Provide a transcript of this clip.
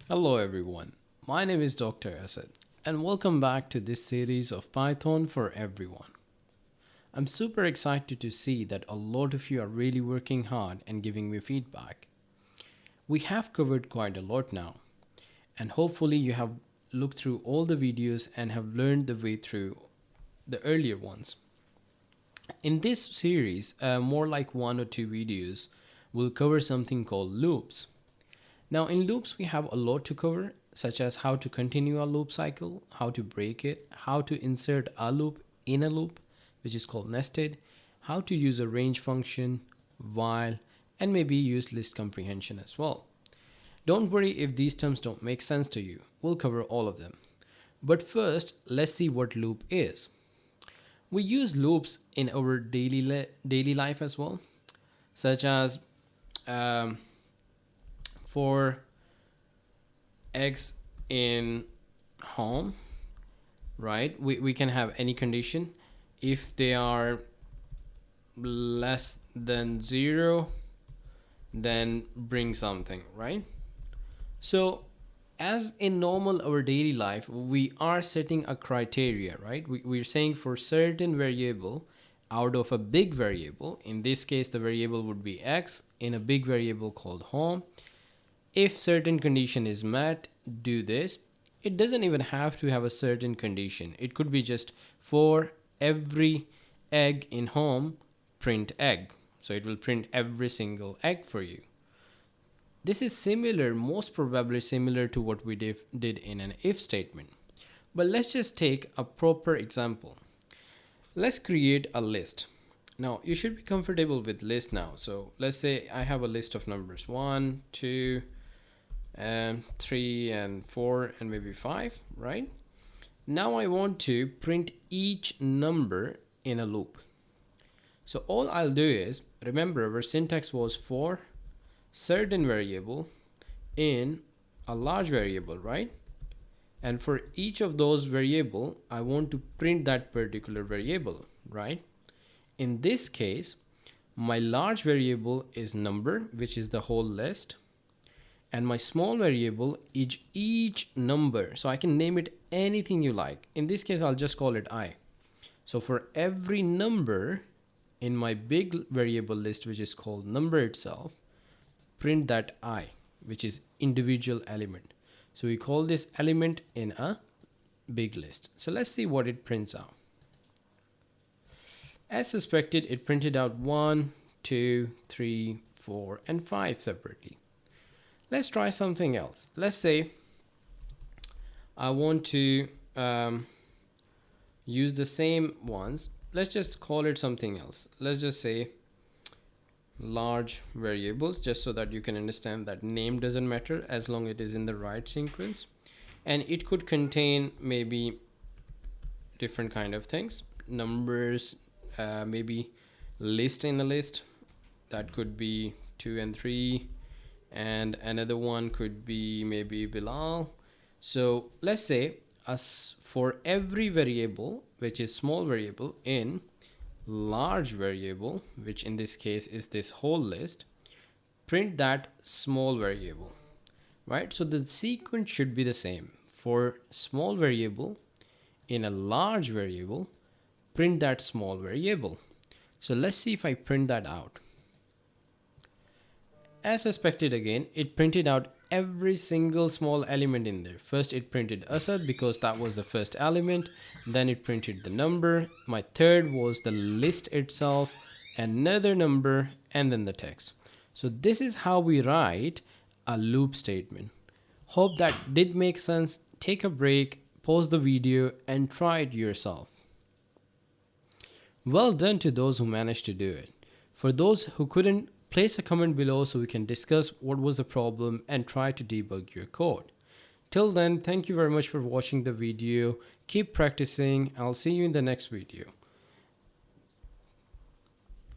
Hello everyone, my name is Dr. Asad and welcome back to this series of Python for everyone. I'm super excited to see that a lot of you are really working hard and giving me feedback. We have covered quite a lot now, and hopefully you have looked through all the videos and have learned the way through the earlier ones. In this series, more like one or two videos, we'll cover something called loops. Now in loops, we have a lot to cover, such as how to continue a loop cycle, how to break it, how to insert a loop in a loop, which is called nested, how to use a range function, while, and maybe use list comprehension as well. Don't worry if these terms don't make sense to you. We'll cover all of them. But first, let's see what loop is. We use loops in our daily life as well, such as um, for eggs in home, right? We can have any condition. If they are less than 0, then bring something, right? So as in normal our daily life, we are setting a criteria, right? We're saying for certain variable out of a big variable, in this case the variable would be x in a big variable called home. If certain condition is met, do this. It doesn't even have to have a certain condition. It could be just for every egg in home, print egg. So it will print every single egg for you. This is similar, most probably similar to what we did in an if statement. But let's just take a proper example. Let's create a list. Now you should be comfortable with list now. So let's say I have a list of numbers 1, 2, and 3 and 4 and maybe 5, right? Now I want to print each number in a loop. So all I'll do is, remember our syntax was for certain variable in a large variable, right? And for each of those variable, I want to print that particular variable, right? In this case, my large variable is number, which is the whole list, and my small variable is each number. So I can name it anything you like. In this case, I'll just call it I. So for every number in my big variable list, which is called number itself, print that I, which is individual element. So we call this element in a big list. So let's see what it prints out. As suspected, it printed out 1, 2, 3, 4, and 5 separately. Let's try something else. Let's say I want to use the same ones. Let's just call it something else. Let's just say large variables, just so that you can understand that name doesn't matter as long as it is in the right sequence. And it could contain maybe different kind of things, numbers, maybe list in a list. That could be 2 and 3, and another one could be maybe Bilal. So let's say as for every variable, which is small variable in large variable, which in this case is this whole list, print that small variable, right? So the sequence should be the same. For small variable in a large variable, print that small variable. So let's see if I print that out. As suspected again, it printed out every single small element in there. First it printed Asad because that was the first element. Then it printed the number. My third was the list itself, another number, and then the text. So this is how we write a loop statement. Hope that did make sense. Take a break, pause the video, and try it yourself. Well done to those who managed to do it. For those who couldn't, place a comment below so we can discuss what was the problem and try to debug your code. Till then, thank you very much for watching the video. Keep practicing. I'll see you in the next video.